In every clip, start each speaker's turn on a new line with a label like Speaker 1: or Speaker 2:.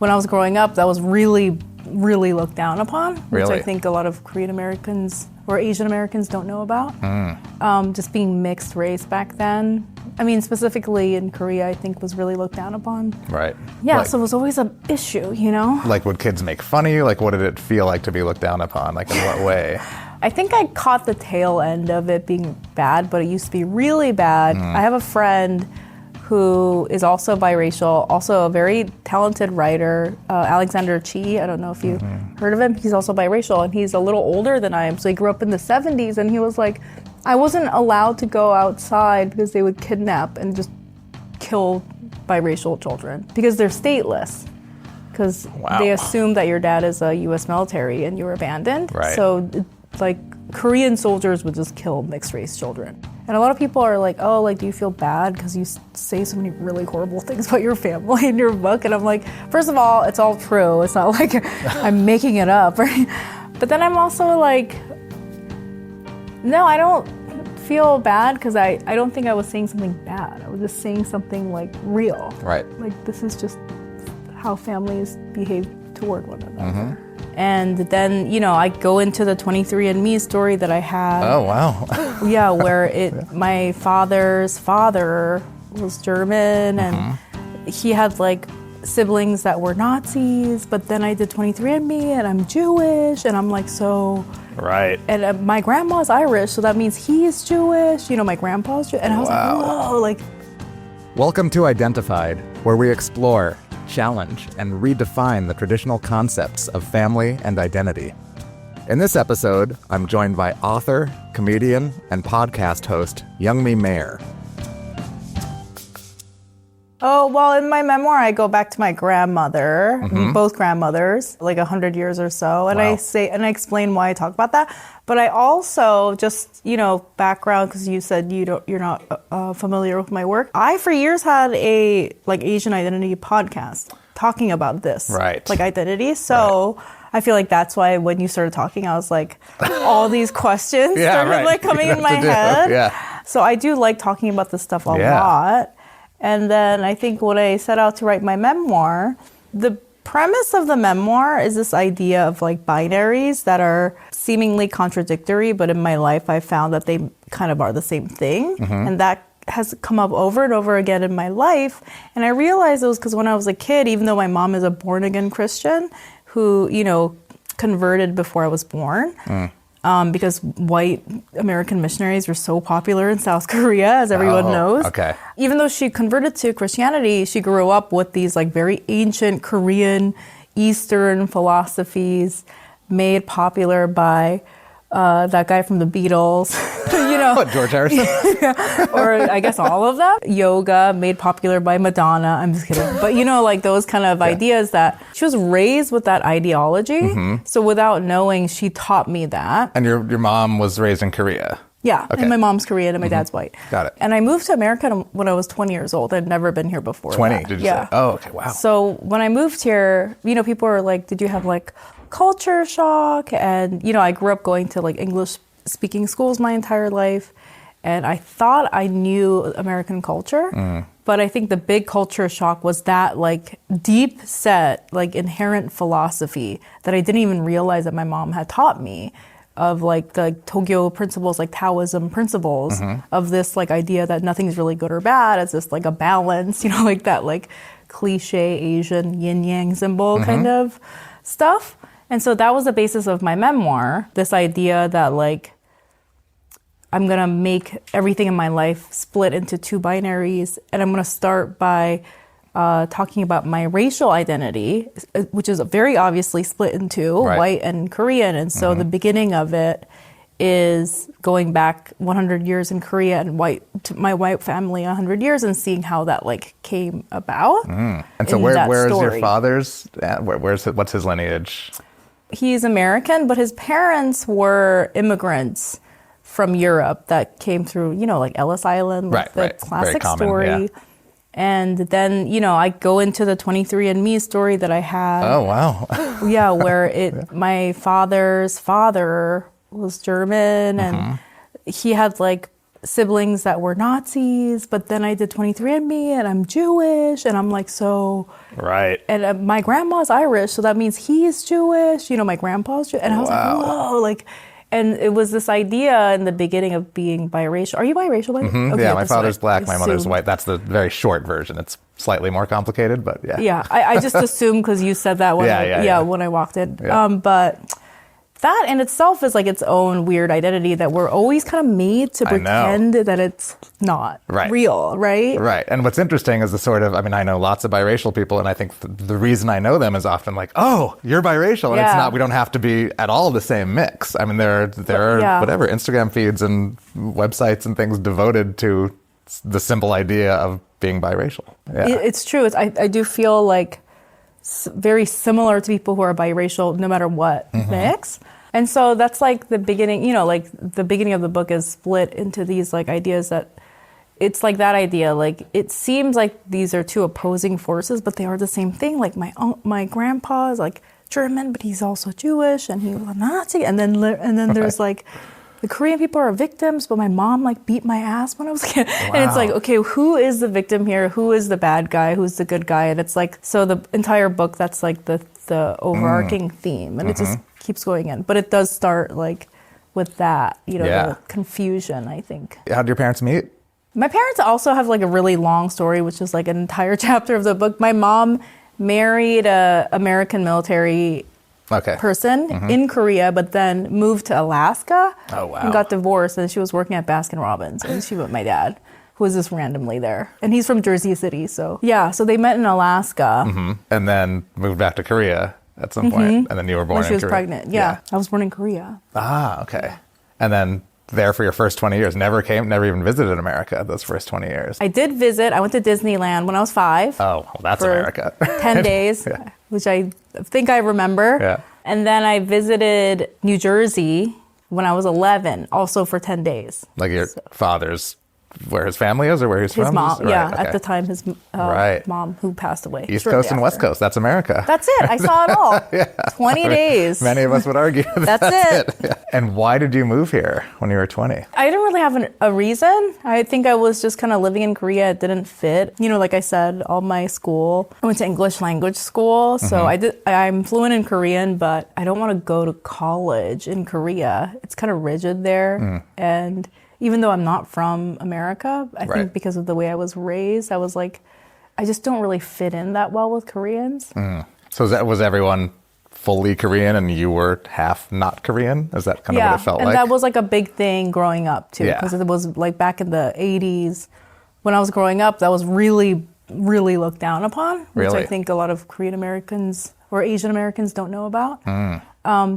Speaker 1: when I was growing up, that was really, really looked down upon, which
Speaker 2: Really?
Speaker 1: I think a lot of Korean Americans or Asian Americans don't know about. Just being mixed race back then. I mean, specifically in Korea, I think was really looked down upon.
Speaker 2: Right.
Speaker 1: Yeah,
Speaker 2: Like,
Speaker 1: so it was always an issue, you know?
Speaker 2: like, would kids make fun of you? Like, what did it feel like to be looked down upon? Like, in what way?
Speaker 1: I think I caught the tail end of it being bad, but it used to be really bad. I have a friend who is also biracial, also a very talented writer, Alexander Chi. I don't know if you heard of him. He's also biracial, and he's a little older than I am. So he grew up in the 70s, and he was like, I wasn't allowed to go outside because they would kidnap and just kill biracial children because they're stateless. Because they assume that your dad is a U.S. military and you were abandoned.
Speaker 2: Right.
Speaker 1: So, like, Korean soldiers would just kill mixed race children. And a lot of people are like, oh, like, do you feel bad because you say so many really horrible things about your family in your book? And I'm like, first of all, it's all true. It's not like I'm making it up, right? But then I'm also like, no, I don't feel bad because I don't think I was saying something bad. I was just saying something, like, real.
Speaker 2: Right.
Speaker 1: Like, this is just how families behave toward one another. And then, you know, I go into the 23andMe story that I had.
Speaker 2: Oh, wow.
Speaker 1: Yeah, where my father's father was German, and he had, like, siblings that were Nazis, but then I did 23andMe, and I'm Jewish, and I'm like, so...
Speaker 2: Right.
Speaker 1: And my grandma's Irish, so that means he's Jewish. You know, my grandpa's Jewish. And I was like, whoa, like...
Speaker 2: Welcome to Identified, where we explore, challenge, and redefine the traditional concepts of family and identity. In this episode, I'm joined by author, comedian, and podcast host Youngmi Mayer.
Speaker 1: Oh, well, in my memoir, I go back to my grandmother, both grandmothers, like 100 years or so. And I explain why I talk about that. But I also just, you know, background, because you said you're not familiar with my work. I, for years, had a, like, Asian identity podcast talking about this.
Speaker 2: Right.
Speaker 1: Like, identity. So I feel like that's why when you started talking, I was like, all these questions started, like, coming in my head.
Speaker 2: Yeah.
Speaker 1: So I do like talking about this stuff a lot. And then I think when I set out to write my memoir, the premise of the memoir is this idea of, like, binaries that are seemingly contradictory, but in my life I found that they kind of are the same thing. And that has come up over and over again in my life. And I realized it was because when I was a kid, even though my mom is a born-again Christian who, you know, converted before I was born, because white American missionaries were so popular in South Korea, as everyone knows.
Speaker 2: Okay.
Speaker 1: Even though she converted to Christianity, she grew up with these, like, very ancient Korean Eastern philosophies made popular by that guy from the Beatles, you know.
Speaker 2: What, George Harrison?
Speaker 1: Or I guess all of them. Yoga made popular by Madonna. I'm just kidding. But, you know, like, those kind of ideas that she was raised with that ideology. So without knowing, she taught me that.
Speaker 2: And your mom was raised in Korea?
Speaker 1: Yeah,
Speaker 2: Okay.
Speaker 1: and my mom's Korean and my dad's white.
Speaker 2: Got it.
Speaker 1: And I moved to America when I was 20 years old. I'd never been here before.
Speaker 2: 20, did you say? Oh, okay, wow.
Speaker 1: So when I moved here, you know, people were like, did you have, like, culture shock? And, you know, I grew up going to, like, English-speaking schools my entire life. And I thought I knew American culture. But I think the big culture shock was that, like, deep set, like, inherent philosophy that I didn't even realize that my mom had taught me, of, like, the Tokyo principles, like Taoism principles, of this, like, idea that nothing's really good or bad. It's just, like, a balance, you know, like that, like, cliche Asian yin-yang symbol kind of stuff. And so that was the basis of my memoir, this idea that, like, I'm going to make everything in my life split into two binaries. And I'm going to start by talking about my racial identity, which is very obviously split in two, white and Korean. And so the beginning of it is going back 100 years in Korea and to my white family 100 years and seeing how that, like, came about.
Speaker 2: And so where is your father's? What's his lineage?
Speaker 1: He's American, but his parents were immigrants from Europe that came through, you know, like Ellis Island, like the classic story. Yeah. And then, you know, I go into the 23andMe story that I had.
Speaker 2: Oh, wow.
Speaker 1: Yeah, where my father's father was German, and he had, like, siblings that were Nazis, but then I did 23andMe and I'm Jewish, and I'm like, so...
Speaker 2: Right.
Speaker 1: And my grandma's Irish, so that means he's Jewish, my grandpa's Jewish. And I was like, whoa, like... And it was this idea in the beginning of being biracial. Are you biracial, by the way?
Speaker 2: Mm-hmm.
Speaker 1: Okay,
Speaker 2: yeah, my father's black, my mother's white. That's the very short version. It's slightly more complicated, but yeah.
Speaker 1: Yeah, I just assumed because you said that when when I walked in.
Speaker 2: Yeah.
Speaker 1: But that in itself is like its own weird identity that we're always kind of made to pretend that it's not real, right?
Speaker 2: Right. And what's interesting is the sort of, I know lots of biracial people, and I think the reason I know them is often like, oh, you're biracial. And it's not, we don't have to be at all the same mix. I mean, there are whatever, Instagram feeds and websites and things devoted to the simple idea of being biracial. Yeah.
Speaker 1: It's true. I do feel like very similar to people who are biracial no matter what mix. And so that's like the beginning, like the beginning of the book is split into these like ideas that it's like that idea. Like it seems like these are two opposing forces, but they are the same thing. Like my grandpa is like German, but he's also Jewish and he was a Nazi. And then there's like the Korean people are victims, but my mom like beat my ass when I was a kid. Wow. And it's like, okay, who is the victim here? Who is the bad guy? Who's the good guy? And it's like, so the entire book, that's like the overarching theme. And it just keeps going in. But it does start like with that, the confusion, I think.
Speaker 2: How did your parents meet?
Speaker 1: My parents also have like a really long story, which is like an entire chapter of the book. My mom married a American military person in Korea, but then moved to Alaska and got divorced. And she was working at Baskin Robbins, and she met my dad, who was just randomly there. And he's from Jersey City, so they met in Alaska.
Speaker 2: And then moved back to Korea at some point. And then you were born in Korea.
Speaker 1: When she was pregnant. Yeah, I was born in Korea.
Speaker 2: Ah, okay. And then there for your first 20 years, never even visited America those first 20 years.
Speaker 1: I did visit. I went to Disneyland when I was 5.
Speaker 2: Oh, well, that's America.
Speaker 1: 10 days, which I think I remember.
Speaker 2: Yeah.
Speaker 1: And then I visited New Jersey when I was 11, also for 10 days.
Speaker 2: Like your father's, where his family is or where he's
Speaker 1: his
Speaker 2: from?
Speaker 1: Mom, at the time, his mom who passed away.
Speaker 2: East Coast and West Coast, that's America.
Speaker 1: That's it. I saw it all. 20 days.
Speaker 2: Many of us would argue
Speaker 1: that's it.
Speaker 2: Yeah. And why did you move here when you were 20? I
Speaker 1: didn't really have a reason. I think I was just kind of living in Korea. It didn't fit. Like I said, all my school, I went to English language school. So I'm fluent in Korean, but I don't want to go to college in Korea. It's kind of rigid there. And even though I'm not from America, I think because of the way I was raised, I was like, I just don't really fit in that well with Koreans.
Speaker 2: So was everyone fully Korean and you were half not Korean? Is that kind of what it felt like?
Speaker 1: And that was like a big thing growing up too, because it was like back in the 80s when I was growing up, that was really, really looked down upon, which I think a lot of Korean Americans or Asian Americans don't know about.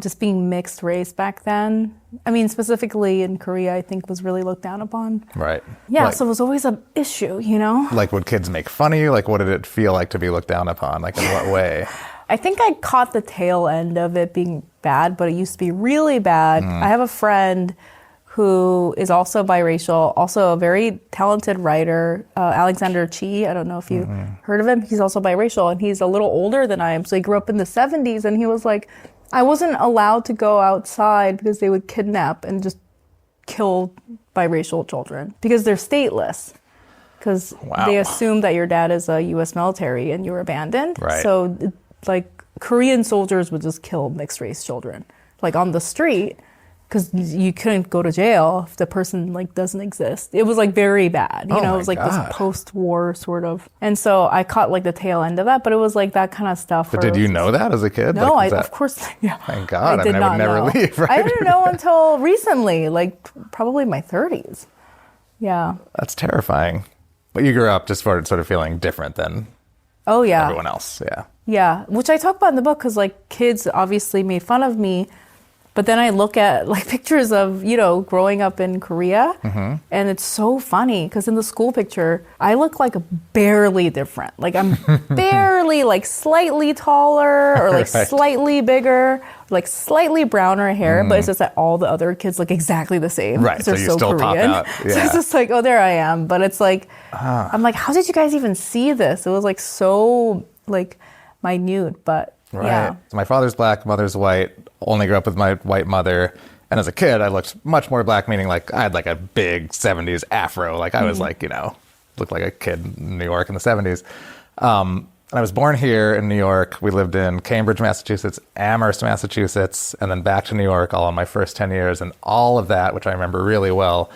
Speaker 1: Just being mixed race back then. I mean, specifically in Korea, I think was really looked down upon.
Speaker 2: Right.
Speaker 1: Yeah, so it was always an issue,
Speaker 2: Like, would kids make fun of you? Like, what did it feel like to be looked down upon? Like, in what way?
Speaker 1: I think I caught the tail end of it being bad, but it used to be really bad. I have a friend who is also biracial, also a very talented writer, Alexander Chi. I don't know if you heard of him. He's also biracial, and he's a little older than I am. So he grew up in the 70s, and he was like, I wasn't allowed to go outside because they would kidnap and just kill biracial children because they're stateless. Because they assume that your dad is a U.S. military and you're abandoned.
Speaker 2: Right.
Speaker 1: So, like, Korean soldiers would just kill mixed race children, like on the street, because you couldn't go to jail if the person like doesn't exist. It was like very bad, it was like this post-war sort of. And so I caught like the tail end of that, but it was like that kind of stuff.
Speaker 2: But did you know that as a kid?
Speaker 1: No, like, of course, yeah.
Speaker 2: Thank God. I would never leave, right?
Speaker 1: I didn't know until recently, like probably my 30s. Yeah.
Speaker 2: That's terrifying. But you grew up just sort of feeling different than everyone else. Yeah.
Speaker 1: Yeah, which I talk about in the book because like kids obviously made fun of me. But then I look at like pictures of, growing up in Korea, and it's so funny because in the school picture, I look like barely different. Like I'm barely like slightly taller or like slightly bigger, like slightly browner hair, but it's just that all the other kids look exactly the same.
Speaker 2: Right, so you still
Speaker 1: Korean.
Speaker 2: pop out. Yeah.
Speaker 1: So it's just like, oh, there I am. But it's like, I'm like, how did you guys even see this? It was like so like minute, but
Speaker 2: right.
Speaker 1: Yeah.
Speaker 2: So my father's black, mother's white, only grew up with my white mother. And as a kid, I looked much more black, meaning like I had like a big 70s afro. Like I was like, looked like a kid in New York in the 70s. And I was born here in New York. We lived in Cambridge, Massachusetts, Amherst, Massachusetts, and then back to New York all in my first 10 years. And all of that, which I remember really well,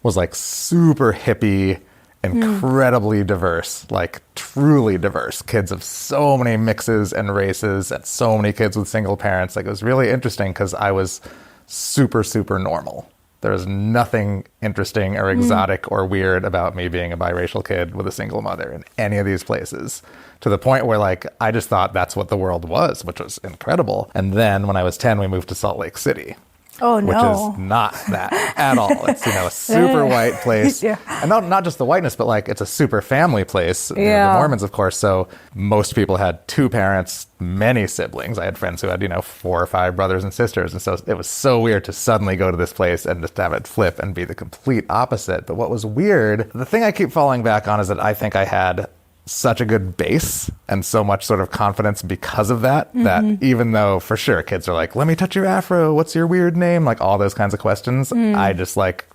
Speaker 2: was like super hippie, incredibly diverse, like truly diverse. Kids of so many mixes and races and so many kids with single parents. Like it was really interesting because I was super, super normal. There was nothing interesting or exotic or weird about me being a biracial kid with a single mother in any of these places, to the point where like I just thought that's what the world was, which was incredible. And then when I was 10, we moved to Salt Lake City.
Speaker 1: Oh, no.
Speaker 2: Which is not that at all. It's, a super white place. Yeah. And not just the whiteness, but like it's a super family place. The Mormons, of course. So most people had two parents, many siblings. I had friends who had, 4 or 5 brothers and sisters. And so it was so weird to suddenly go to this place and just have it flip and be the complete opposite. But what was weird, the thing I keep falling back on is that I think I had such a good base and so much sort of confidence because of that, that even though for sure kids are like, let me touch your afro, what's your weird name, like all those kinds of questions, I just like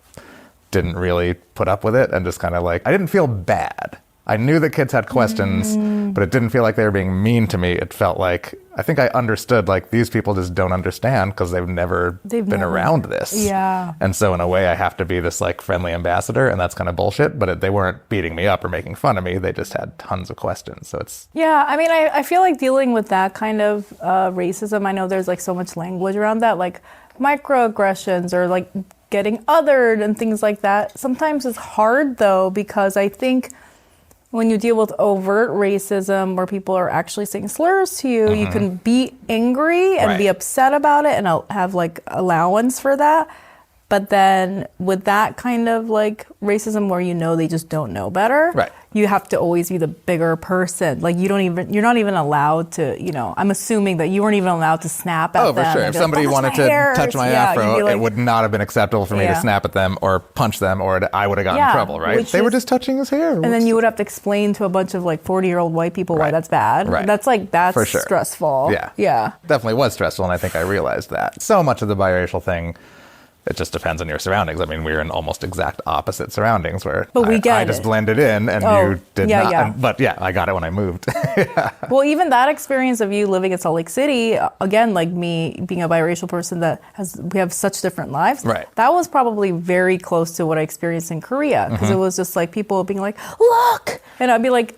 Speaker 2: didn't really put up with it and just kind of like, I didn't feel bad. I knew that kids had questions, but it didn't feel like they were being mean to me. It felt like, I think I understood like these people just don't understand because they've never been around this.
Speaker 1: Yeah.
Speaker 2: And so in a way I have to be this like friendly ambassador, and that's kind of bullshit, but they weren't beating me up or making fun of me. They just had tons of questions. So it's...
Speaker 1: Yeah, I mean, I feel like dealing with that kind of racism, I know there's like so much language around that, like microaggressions or like getting othered and things like that. Sometimes it's hard though, because I think when you deal with overt racism where people are actually saying slurs to you, you can be angry and be upset about it and have like allowance for that. But then with that kind of like racism where they just don't know better, you have to always be the bigger person. Like you're not even allowed to, I'm assuming that you weren't even allowed to snap at them.
Speaker 2: Oh, for sure. If somebody wanted to touch my afro, like, it would not have been acceptable for me to snap at them or punch them, or I would have gotten in trouble, right? They were just touching his hair.
Speaker 1: And then you would have to explain to a bunch of like 40-year-old white people why that's bad.
Speaker 2: Right.
Speaker 1: That's for sure. Stressful.
Speaker 2: Yeah.
Speaker 1: Yeah.
Speaker 2: Definitely was stressful, and I think I realized that. So much of the biracial thing, it just depends on your surroundings. I mean, we're in almost exact opposite surroundings where I just blended in and you did not.
Speaker 1: Yeah.
Speaker 2: But I got it when I moved.
Speaker 1: Well, even that experience of you living in Salt Lake City, again, like me being a biracial person we have such different lives.
Speaker 2: Right.
Speaker 1: That was probably very close to what I experienced in Korea, because it was just like people being like, look, and I'd be like,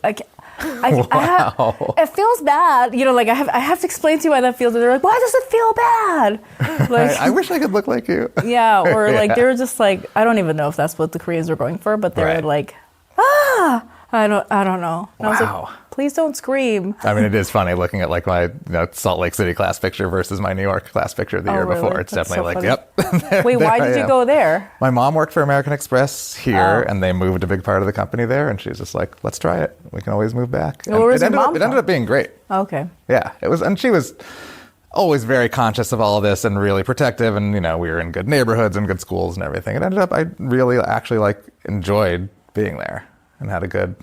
Speaker 1: it feels bad. Like I have to explain to you why that feels. And they're like, why does it feel bad? Like,
Speaker 2: I wish I could look like you.
Speaker 1: Yeah, or like they were just like, I don't even know if that's what the Koreans were going for, but they were like, I don't know. And I was like, please don't scream.
Speaker 2: I mean, it is funny looking at like my Salt Lake City class picture versus my New York class picture the year before. It's
Speaker 1: That's
Speaker 2: definitely
Speaker 1: so
Speaker 2: like,
Speaker 1: funny.
Speaker 2: yep.
Speaker 1: Wait, why did you go there?
Speaker 2: My mom worked for American Express here, and they moved a big part of the company there, and she's just like, let's try it. We can always move back.
Speaker 1: Well, where's your mom
Speaker 2: it ended up being great.
Speaker 1: Okay.
Speaker 2: Yeah, it was, and she was always very conscious of all of this and really protective, and we were in good neighborhoods and good schools and everything. It ended up, I really actually like enjoyed being there and had a good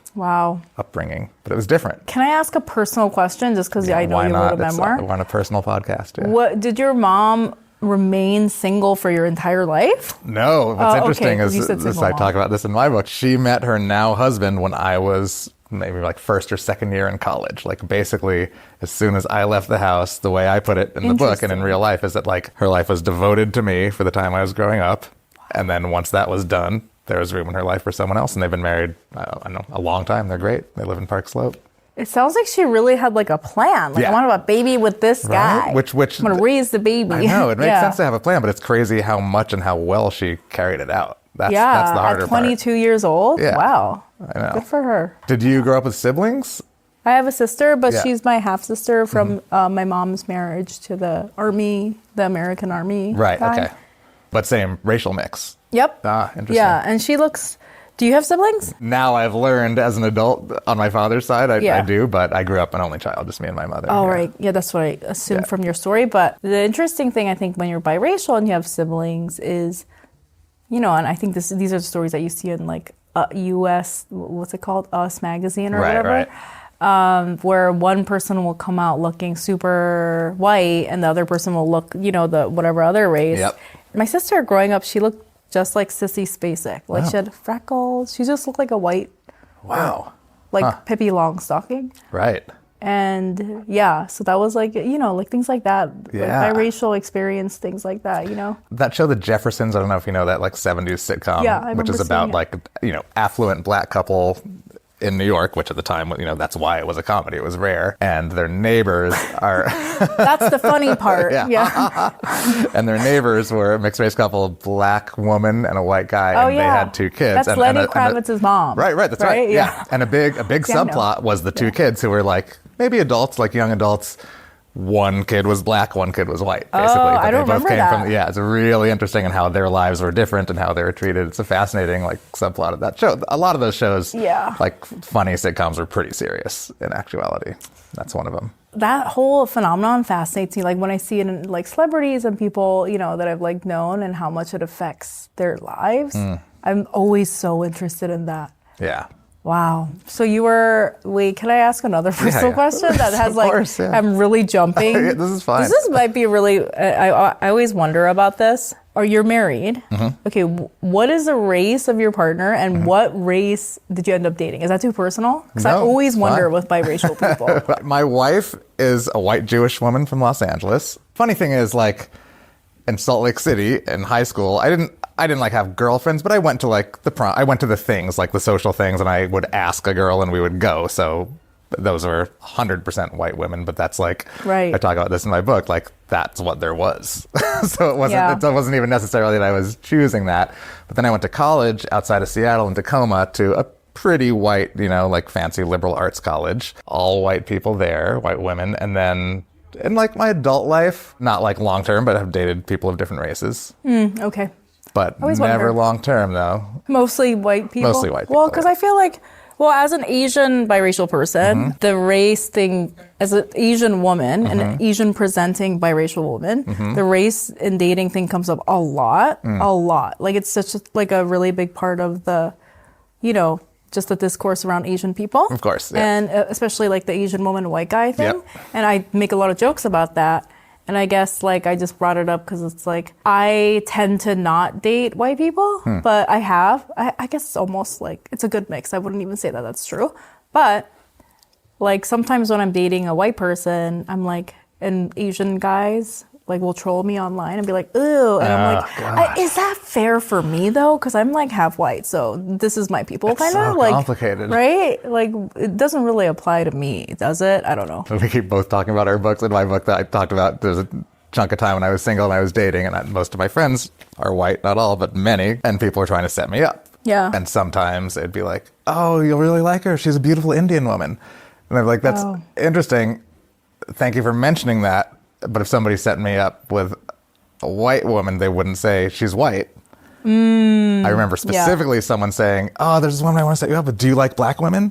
Speaker 2: upbringing, but it was different.
Speaker 1: Can I ask a personal question, just because I know you wrote a memoir?
Speaker 2: We're on a personal podcast. Yeah.
Speaker 1: What did your mom remain single for your entire life?
Speaker 2: No. What's interesting is I
Speaker 1: mom.
Speaker 2: talk about this in my book. She met her now husband when I was maybe like first or second year in college. Like basically, as soon as I left the house, the way I put it in the book and in real life is that like her life was devoted to me for the time I was growing up, and then once that was done, there was room in her life for someone else, and they've been married, I don't know, a long time. They're great. They live in Park Slope.
Speaker 1: It sounds like she really had like a plan. Like, I want to have a baby with this guy.
Speaker 2: Which
Speaker 1: I'm going to raise the baby.
Speaker 2: I know, it makes sense to have a plan, but it's crazy how much and how well she carried it out. That's the harder
Speaker 1: at 22 years old?
Speaker 2: Yeah.
Speaker 1: Wow.
Speaker 2: I know.
Speaker 1: Good for her.
Speaker 2: Did you grow up with siblings?
Speaker 1: I have a sister, but she's my half-sister from my mom's marriage to the Army, the American Army.
Speaker 2: Right,
Speaker 1: guy.
Speaker 2: okay. But same racial mix.
Speaker 1: Yep.
Speaker 2: Interesting.
Speaker 1: Yeah, and she looks... Do you have siblings?
Speaker 2: Now I've learned as an adult on my father's side, I do, but I grew up an only child, just me and my mother.
Speaker 1: Oh, right. Yeah, that's what I assumed from your story. But the interesting thing, I think, when you're biracial and you have siblings is, and I think these are the stories that you see in like U.S., what's it called? Us magazine or whatever. Right. Where one person will come out looking super white and the other person will look, the whatever other race.
Speaker 2: Yep.
Speaker 1: My sister growing up, she looked just like Sissy Spacek. Like she had freckles. She just looked like a white girl. Like Pippi Longstocking.
Speaker 2: Right.
Speaker 1: And yeah, so that was like, you know, like things like that.
Speaker 2: Yeah.
Speaker 1: Like biracial experience, things like that, you know?
Speaker 2: That show, The Jeffersons, I don't know if you know that, like 70s sitcom, which is about like, you know, affluent black couple in New York, which at the time, you know, that's why it was a comedy. It was rare. And their neighbors are...
Speaker 1: That's the funny part. Yeah.
Speaker 2: And their neighbors were a mixed race couple, a black woman and a white guy. And they had 2 kids.
Speaker 1: That's Lenny Kravitz's mom.
Speaker 2: Right. That's right. Yeah. And a big subplot was the 2 kids who were like, maybe adults, like young adults. One kid was black, one kid was white, basically.
Speaker 1: But I don't remember that.
Speaker 2: It's really interesting and how their lives were different and how they were treated. It's a fascinating like subplot of that show. A lot of those shows, like funny sitcoms, are pretty serious in actuality. That's one of them. That
Speaker 1: whole phenomenon fascinates me. Like when I see it in like celebrities and people, you know, that I've like known and how much it affects their lives. I'm always so interested in that.
Speaker 2: Yeah.
Speaker 1: Wow. So you were, can I ask another personal question that has like, course, I'm really jumping.
Speaker 2: This is fine.
Speaker 1: This might be really, I always wonder about this. Or you're married. Okay, what is the race of your partner and what race did you end up dating? Is that too personal? Because I always wonder with biracial people.
Speaker 2: My wife is a white Jewish woman from Los Angeles. Funny thing is, like, in Salt Lake City in high school, I didn't like have girlfriends, but I went to like I went to the things, like the social things, and I would ask a girl and we would go. So those were 100% white women, but that's like, I talk about this in my book, like that's what there was. So it wasn't even necessarily that I was choosing that. But then I went to college outside of Seattle in Tacoma to a pretty white, you know, like fancy liberal arts college, all white people there, white women. And then in like my adult life, not like long term, but I've dated people of different races.
Speaker 1: Okay.
Speaker 2: But never long term, though.
Speaker 1: Mostly white people?
Speaker 2: Mostly white people.
Speaker 1: Well, because I feel like, as an Asian biracial person, the race thing, as an Asian woman, an Asian presenting biracial woman, the race and dating thing comes up a lot. Like it's such like a really big part of the, you know, just the discourse around Asian people.
Speaker 2: Of course. Yeah.
Speaker 1: And especially like the Asian woman, white guy thing. Yep. And I make a lot of jokes about that. And I guess, like, I just brought it up because it's like, I tend to not date white people, but I have. I guess it's almost like, it's a good mix. I wouldn't even say that that's true. But, like, sometimes when I'm dating a white person, I'm like, and Asian guys, like, will troll me online and be like, ooh. And I'm like, is that fair for me, though? Because I'm, like, half white, so this is my people, kind of.
Speaker 2: So
Speaker 1: like,
Speaker 2: complicated.
Speaker 1: Right? Like, it doesn't really apply to me, does it? I don't know.
Speaker 2: We keep both talking about our books. In my book that I talked about, there's a chunk of time when I was single and I was dating, and most of my friends are white, not all, but many, and people were trying to set me up.
Speaker 1: Yeah.
Speaker 2: And sometimes it'd be like, oh, you'll really like her. She's a beautiful Indian woman. And I'm like, that's interesting. Thank you for mentioning that. But if somebody set me up with a white woman, they wouldn't say she's white. I remember specifically someone saying, oh, there's this woman I want to set you up with. Do you like black women?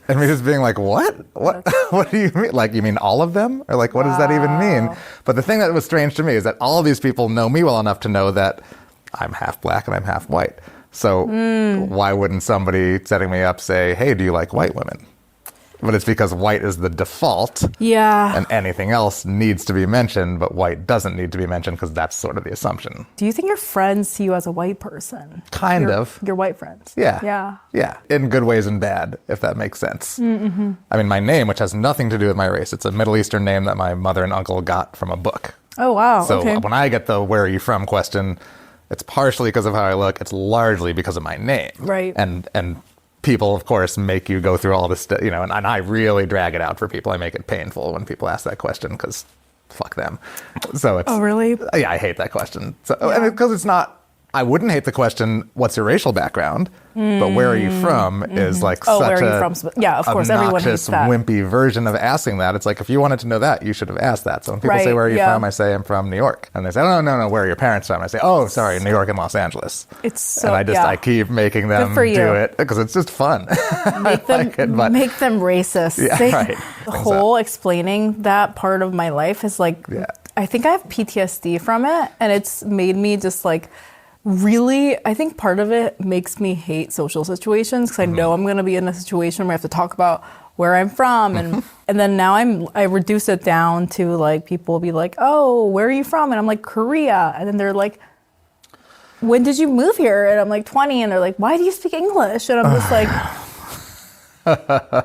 Speaker 2: And me just being like, what? What do you mean? Like, you mean all of them? Or like, what does that even mean? But the thing that was strange to me is that all of these people know me well enough to know that I'm half black and I'm half white. So why wouldn't somebody setting me up say, hey, do you like white women? But it's because white is the default.
Speaker 1: Yeah.
Speaker 2: And anything else needs to be mentioned, but white doesn't need to be mentioned because that's sort of the assumption.
Speaker 1: Do you think your friends see you as a white person?
Speaker 2: Kind of.
Speaker 1: Your white friends?
Speaker 2: Yeah.
Speaker 1: Yeah.
Speaker 2: Yeah. In good ways and bad, if that makes sense. Mm-hmm. I mean, my name, which has nothing to do with my race, it's a Middle Eastern name that my mother and uncle got from a book.
Speaker 1: Oh, wow.
Speaker 2: So when I get the where are you from question, it's partially because of how I look. It's largely because of my name.
Speaker 1: Right.
Speaker 2: And people, of course, make you go through all this stuff, you know, and I really drag it out for people. I make it painful when people ask that question because fuck them. So it's...
Speaker 1: Oh, really?
Speaker 2: Yeah, I hate that question. So, and because it's not... I wouldn't hate the question, what's your racial background? But where are you from is like such
Speaker 1: where are you from? Yeah, of course, everyone hates that.
Speaker 2: Wimpy version of asking that. It's like, if you wanted to know that, you should have asked that. So when people say, where are you from? I say, I'm from New York. And they say, oh, no, where are your parents from? I say, oh, sorry, New York and Los Angeles.
Speaker 1: It's so,
Speaker 2: and I keep making them do it because it's just fun.
Speaker 1: Make them racist.
Speaker 2: Yeah, right.
Speaker 1: The whole explaining that part of my life is like, I think I have PTSD from it. And it's made me just like, really, I think part of it makes me hate social situations because I know I'm going to be in a situation where I have to talk about where I'm from. And then now I reduce it down to like, people will be like, oh, where are you from? And I'm like, Korea. And then they're like, when did you move here? And I'm like 20, and they're like, why do you speak English? And I'm just like,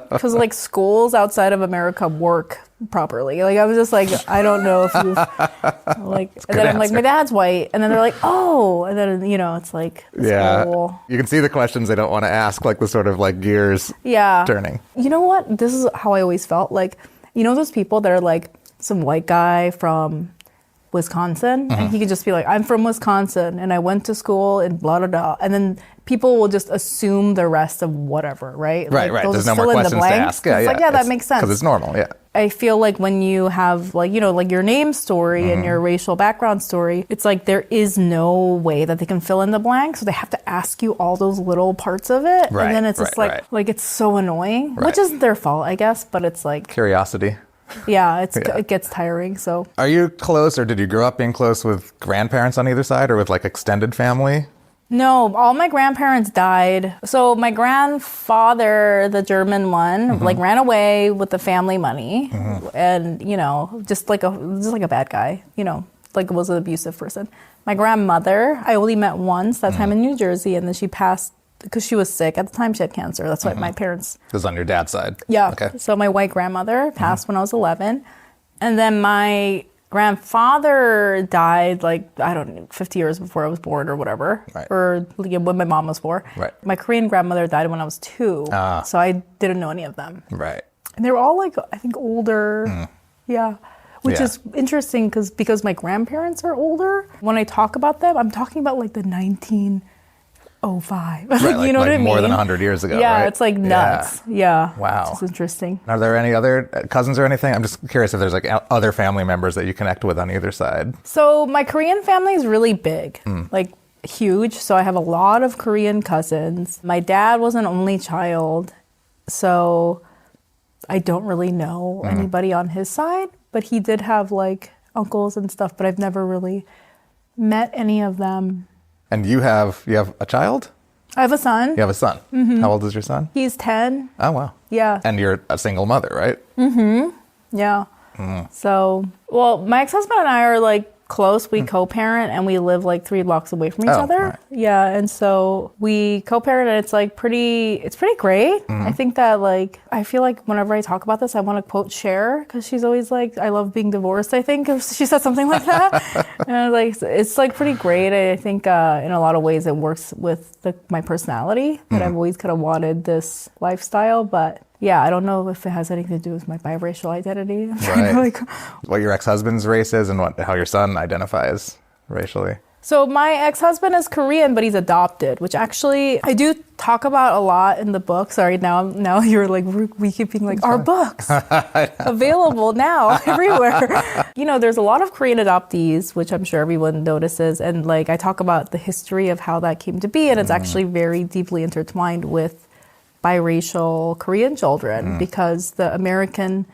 Speaker 1: because like schools outside of America work properly. Like I was just like, I don't know if you like. And then I'm like, my dad's white, and then they're like, oh, and then it's like school.
Speaker 2: You can see the questions they don't want to ask, like the sort of like gears turning.
Speaker 1: You know what? This is how I always felt. Like those people that are like some white guy from Wisconsin, and he could just be like, I'm from Wisconsin and I went to school in blah blah blah, and then people will just assume the rest of whatever, right?
Speaker 2: Right. There's no more questions to ask.
Speaker 1: That makes sense.
Speaker 2: Because it's normal,
Speaker 1: I feel like when you have like your name story and your racial background story, it's like there is no way that they can fill in the blanks, so they have to ask you all those little parts of it, and then it's just like it's so annoying, which isn't their fault, I guess, but it's like
Speaker 2: curiosity.
Speaker 1: It gets tiring. So,
Speaker 2: are you close, or did you grow up being close with grandparents on either side, or with like extended family?
Speaker 1: No, all my grandparents died. So my grandfather, the German one, like ran away with the family money, and just like a bad guy, like was an abusive person. My grandmother, I only met once, that time in New Jersey, and then she passed because she was sick. At the time, she had cancer. That's why my parents...
Speaker 2: It was on your dad's side?
Speaker 1: Yeah.
Speaker 2: Okay.
Speaker 1: So my white grandmother passed when I was 11. And then my grandfather died, 50 years before I was born or whatever.
Speaker 2: Right.
Speaker 1: Or when my mom was 4.
Speaker 2: Right.
Speaker 1: My Korean grandmother died when I was 2. So I didn't know any of them.
Speaker 2: Right.
Speaker 1: And they were all, I think, older. Yeah. Which is interesting because my grandparents are older. When I talk about them, I'm talking about, the 1905.
Speaker 2: Right,
Speaker 1: you know what I mean?
Speaker 2: More than 100 years ago,
Speaker 1: yeah,
Speaker 2: right?
Speaker 1: It's nuts. Yeah.
Speaker 2: Wow.
Speaker 1: It's interesting.
Speaker 2: Are there any other cousins or anything? I'm just curious if there's other family members that you connect with on either side.
Speaker 1: So my Korean family is really big, huge. So I have a lot of Korean cousins. My dad was an only child, so I don't really know anybody on his side, but he did have uncles and stuff, but I've never really met any of them.
Speaker 2: And you have a child?
Speaker 1: I have a son.
Speaker 2: You have a son. Mm-hmm. How old is your son?
Speaker 1: He's 10.
Speaker 2: Oh, wow.
Speaker 1: Yeah.
Speaker 2: And you're a single mother, right?
Speaker 1: Mm-hmm. Yeah. So, my ex-husband and I are close. We co-parent and we live 3 blocks away from each other.
Speaker 2: Right.
Speaker 1: Yeah. And so we co-parent and it's pretty great. I think that I feel like whenever I talk about this, I want to quote Cher because she's always I love being divorced, I think. She said something like that. And it's pretty great. I think in a lot of ways it works with my personality that I've always kind of wanted this lifestyle. But yeah, I don't know if it has anything to do with my biracial identity.
Speaker 2: Right. What your ex-husband's race is and how your son identifies racially.
Speaker 1: So my ex-husband is Korean, but he's adopted, which actually I do talk about a lot in the book. Sorry, now you're we keep being our books available now everywhere. There's a lot of Korean adoptees, which I'm sure everyone notices. And I talk about the history of how that came to be. And it's actually very deeply intertwined with biracial Korean children because the American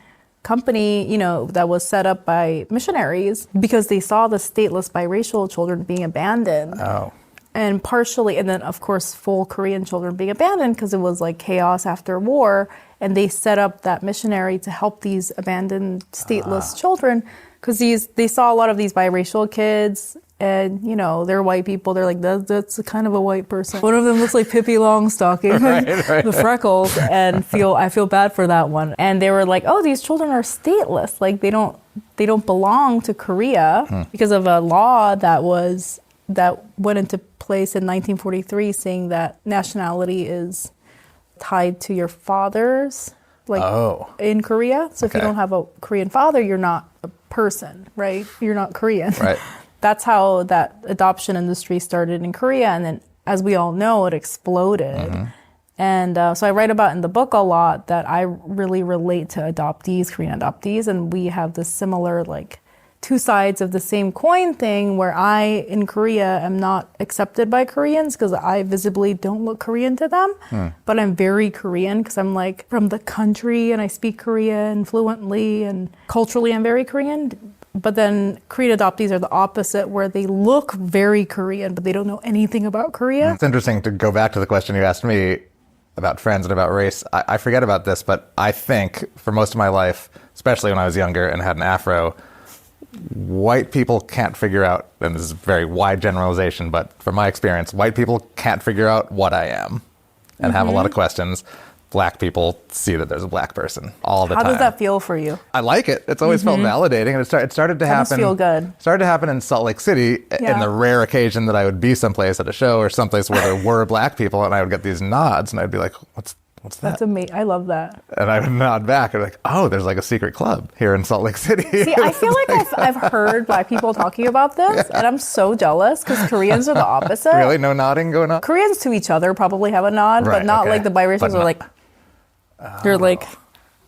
Speaker 1: company, that was set up by missionaries because they saw the stateless biracial children being abandoned.
Speaker 2: Oh.
Speaker 1: And partially, and then of course, full Korean children being abandoned because it was chaos after war. And they set up that missionary to help these abandoned stateless children because they saw a lot of these biracial kids. And, they're white people. They're that's kind of a white person. One of them looks like Pippi Longstocking,
Speaker 2: right.
Speaker 1: The freckles, and I feel bad for that one. And they were oh, these children are stateless. They don't belong to Korea because of a law that went into place in 1943 saying that nationality is tied to your father's, in Korea. So if you don't have a Korean father, you're not a person, right? You're not Korean.
Speaker 2: Right.
Speaker 1: That's how that adoption industry started in Korea. And then, as we all know, it exploded. And so I write about in the book a lot that I really relate to Korean adoptees. And we have this similar, 2 sides of the same coin thing where I, in Korea, am not accepted by Koreans because I visibly don't look Korean to them. But I'm very Korean because I'm from the country and I speak Korean fluently and culturally I'm very Korean. But then Korean adoptees are the opposite, where they look very Korean, but they don't know anything about Korea.
Speaker 2: It's interesting to go back to the question you asked me about friends and about race. I forget about this, but I think for most of my life, especially when I was younger and had an afro, white people can't figure out, and this is a very wide generalization, but from my experience, white people can't figure out what I am and have a lot of questions. Black people see that there's a black person all the time.
Speaker 1: How does that feel for you?
Speaker 2: I like it. It's always felt validating, and it started to happen.
Speaker 1: That must feel good.
Speaker 2: Started to happen in Salt Lake City, in the rare occasion that I would be someplace at a show or someplace where there were black people, and I would get these nods, and I'd be like, "What's that?"
Speaker 1: That's amazing. I love that.
Speaker 2: And I would nod back and be like, "Oh, there's like a secret club here in Salt Lake City."
Speaker 1: See, I feel like I've heard black people talking about this, and I'm so jealous because Koreans are the opposite.
Speaker 2: Really, no nodding going on.
Speaker 1: Koreans to each other probably have a nod, but not like the biracials are like. They're like,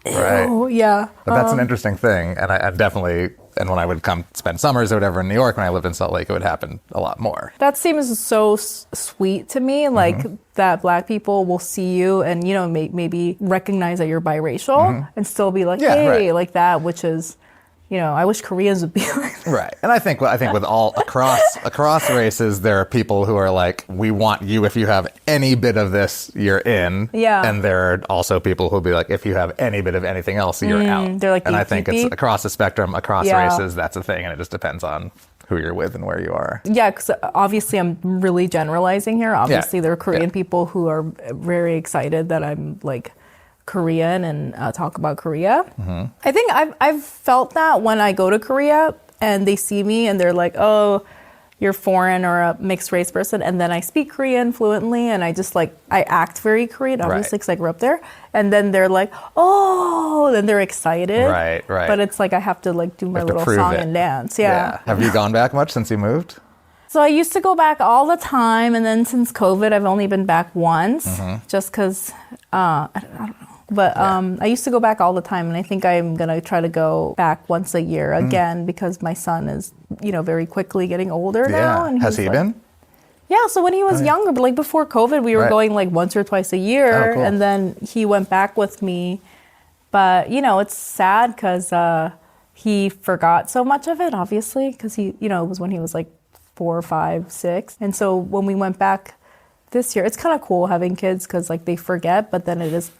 Speaker 1: ew,
Speaker 2: right.
Speaker 1: Yeah.
Speaker 2: But that's an interesting thing, and I definitely. And when I would come spend summers or whatever in New York when I lived in Salt Lake, it would happen a lot more.
Speaker 1: That seems so sweet to me, like that black people will see you and, you know, maybe recognize that you're biracial and still be like, hey, like that, which is, you know, I wish Koreans would be like that.
Speaker 2: Right. And I think with all across races, there are people who are like, we want you, if you have any bit of this, you're in.
Speaker 1: Yeah.
Speaker 2: And there are also people who'll be like, if you have any bit of anything else, you're out.
Speaker 1: They're like,
Speaker 2: and I think it's across the spectrum, across races, that's a thing. And it just depends on who you're with and where you are.
Speaker 1: Yeah, because obviously I'm really generalizing here. Obviously there are Korean people who are very excited that I'm like Korean and talk about Korea. I think I've felt that when I go to Korea and they see me and they're like, oh, you're foreign or a mixed race person. And then I speak Korean fluently and I just like, I act very Korean, obviously, because I grew up there. And then they're like, oh, then they're excited.
Speaker 2: Right.
Speaker 1: But it's like I have to like do my little song and dance. Yeah.
Speaker 2: Have you gone back much since you moved?
Speaker 1: So I used to go back all the time. And then since COVID, I've only been back once just because, I don't know. But I used to go back all the time, and I think I'm going to try to go back once a year again because my son is, you know, very quickly getting older now. And
Speaker 2: has he been?
Speaker 1: Yeah, so when he was younger, but like before COVID, we were going like once or twice a year, and then he went back with me. But, you know, it's sad because he forgot so much of it, obviously, because he, you know, it was when he was like 4, 5, 6. And so when we went back this year, it's kind of cool having kids because like they forget, but then it is...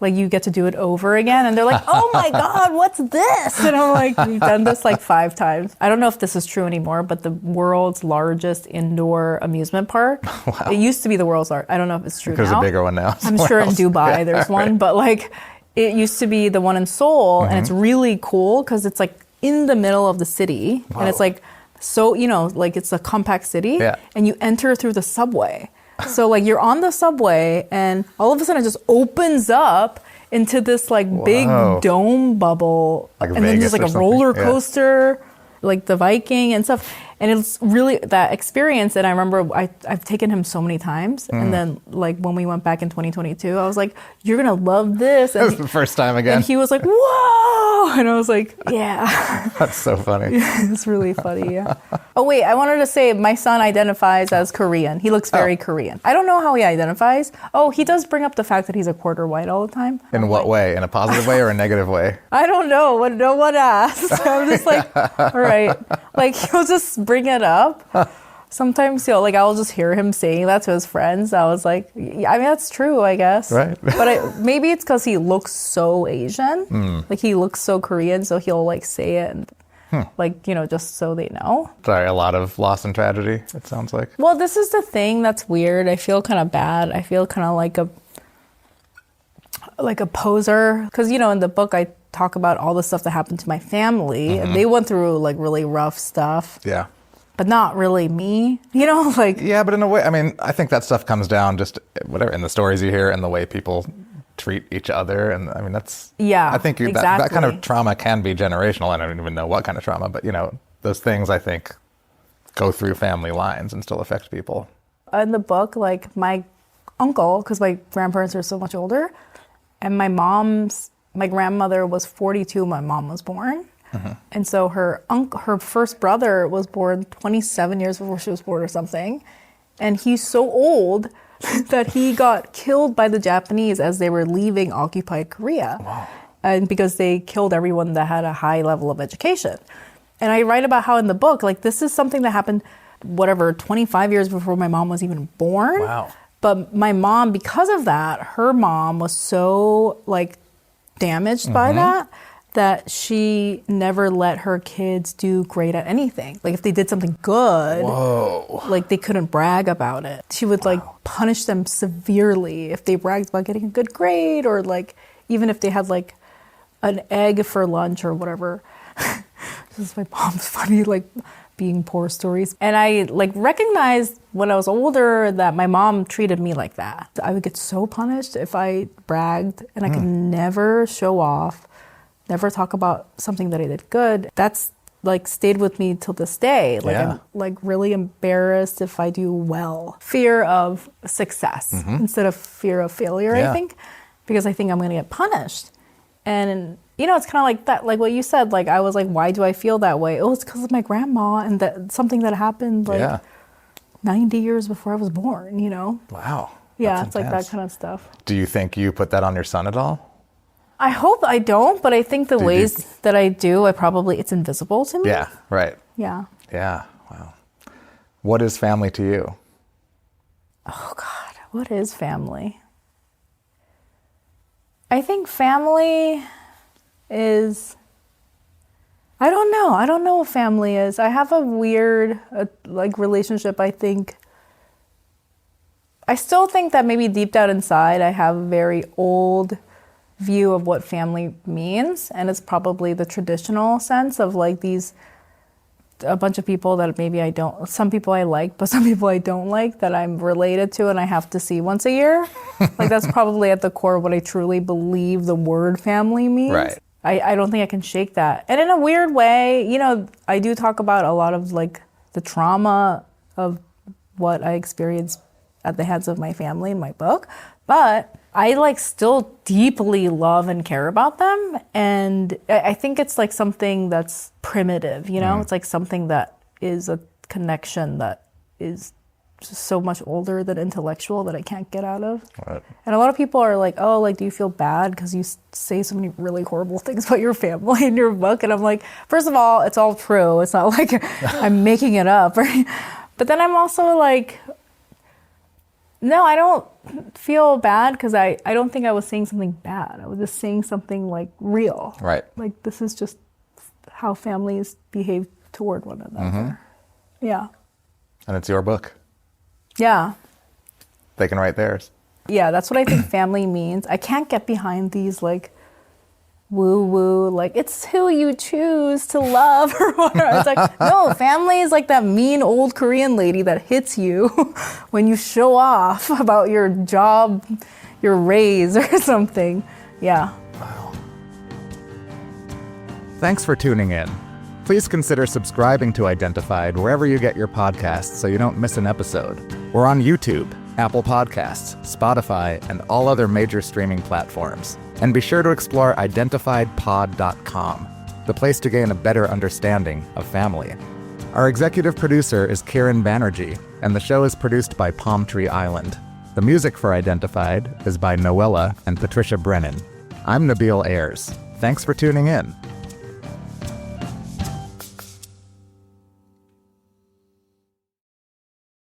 Speaker 1: like you get to do it over again and they're like, oh my God, what's this? And I'm like, we've done this like 5 times. I don't know if this is true anymore, but the world's largest indoor amusement park. Wow. It used to be the world's largest. I don't know if it's true now.
Speaker 2: There's a bigger one now.
Speaker 1: I'm sure in Dubai there's one, but like it used to be the one in Seoul and it's really cool because it's like in the middle of the city and it's like, so, you know, like it's a compact city and you enter through the subway. So like you're on the subway and all of a sudden it just opens up into this like big dome bubble.
Speaker 2: Like
Speaker 1: and
Speaker 2: Vegas
Speaker 1: then there's like a roller coaster, like the Viking and stuff. And it's really that experience. And I remember I've taken him so many times. And then like when we went back in 2022, I was like, you're going to love this. And
Speaker 2: that was the first time again.
Speaker 1: And he was like, whoa. And I was like, yeah.
Speaker 2: That's so funny.
Speaker 1: It's really funny, yeah. Oh, wait, I wanted to say my son identifies as Korean. He looks very Korean. I don't know how he identifies. Oh, he does bring up the fact that he's a quarter white all the time.
Speaker 2: In what way? In a positive way or a negative way?
Speaker 1: I don't know. No one asked. I'm just like, all right. Like, he'll just bring it up. Sometimes I'll just hear him saying that to his friends. I was like, yeah, I mean, that's true, I guess.
Speaker 2: Right.
Speaker 1: But maybe it's because he looks so Asian. Like he looks so Korean, so he'll like say it and like, you know, just so they know.
Speaker 2: Sorry, a lot of loss and tragedy, it sounds like.
Speaker 1: Well, this is the thing that's weird. I feel kind of bad. I feel kind of like a poser. Because, you know, in the book, I talk about all the stuff that happened to my family. And they went through like really rough stuff.
Speaker 2: Yeah.
Speaker 1: But not really me, you know, like...
Speaker 2: Yeah, but in a way, I mean, I think that stuff comes down just, whatever, in the stories you hear and the way people treat each other. And I mean, that's...
Speaker 1: Yeah,
Speaker 2: I think that kind of trauma can be generational. I don't even know what kind of trauma, but, you know, those things, I think, go through family lines and still affect people.
Speaker 1: In the book, like, my uncle, because my grandparents are so much older, and my grandmother was 42 when my mom was born. And so her first brother was born 27 years before she was born or something. And he's so old that he got killed by the Japanese as they were leaving occupied Korea. Wow. And because they killed everyone that had a high level of education. And I write about how in the book, like this is something that happened, 25 years before my mom was even born.
Speaker 2: Wow.
Speaker 1: But my mom, because of that, her mom was so like damaged by that that she never let her kids do great at anything. Like if they did something good, like they couldn't brag about it. She would like punish them severely if they bragged about getting a good grade, or like even if they had like an egg for lunch or whatever. This is my mom's funny like being poor stories. And I like recognized when I was older that my mom treated me like that. I would get so punished if I bragged, and I could never show off, never talk about something that I did good. That's like stayed with me till this day. Like I'm like really embarrassed if I do well. Fear of success instead of fear of failure, I think, because I think I'm going to get punished. And you know, it's kind of like that, like what you said, like I was like, why do I feel that way? Oh, it's because of my grandma and that something that happened like 90 years before I was born, you know?
Speaker 2: Wow.
Speaker 1: Yeah, it's like that kind of stuff.
Speaker 2: Do you think you put that on your son at all?
Speaker 1: I hope I don't, but I think the ways that I do, it's invisible to me.
Speaker 2: Yeah, right.
Speaker 1: Yeah.
Speaker 2: Yeah, wow. What is family to you?
Speaker 1: Oh God, what is family? I think family is, I don't know. I don't know what family is. I have a weird like relationship, I think. I still think that maybe deep down inside, I have a very old view of what family means. And it's probably the traditional sense of like a bunch of people that maybe some people I like, but some people I don't like that I'm related to and I have to see once a year. Like that's probably at the core of what I truly believe the word family means.
Speaker 2: Right.
Speaker 1: I don't think I can shake that. And in a weird way, you know, I do talk about a lot of like the trauma of what I experienced at the hands of my family in my book, but I like still deeply love and care about them. And I think it's like something that's primitive, you know? It's like something that is a connection that is just so much older than intellectual that I can't get out of. Right. And a lot of people are like, oh, like, do you feel bad because you say so many really horrible things about your family in your book? And I'm like, first of all, it's all true. It's not like I'm making it up, right? But then I'm also like, no, I don't feel bad because I don't think I was saying something bad. I was just saying something like real.
Speaker 2: Right.
Speaker 1: Like this is just how families behave toward one another. Yeah.
Speaker 2: And it's your book.
Speaker 1: Yeah.
Speaker 2: They can write theirs.
Speaker 1: Yeah, that's what I think family means. I can't get behind these like woo-woo, like it's who you choose to love or whatever. It's like, no, family is like that mean old Korean lady that hits you when you show off about your job, your raise or something. Yeah.
Speaker 2: Wow. Thanks for tuning in. Please consider subscribing to Identified wherever you get your podcasts so you don't miss an episode. We're on YouTube, Apple Podcasts, Spotify, and all other major streaming platforms. And be sure to explore identifiedpod.com, the place to gain a better understanding of family. Our executive producer is Kiran Banerjee, and the show is produced by Palm Tree Island. The music for Identified is by Noella and Patricia Brennan. I'm Nabil Ayers. Thanks for tuning in.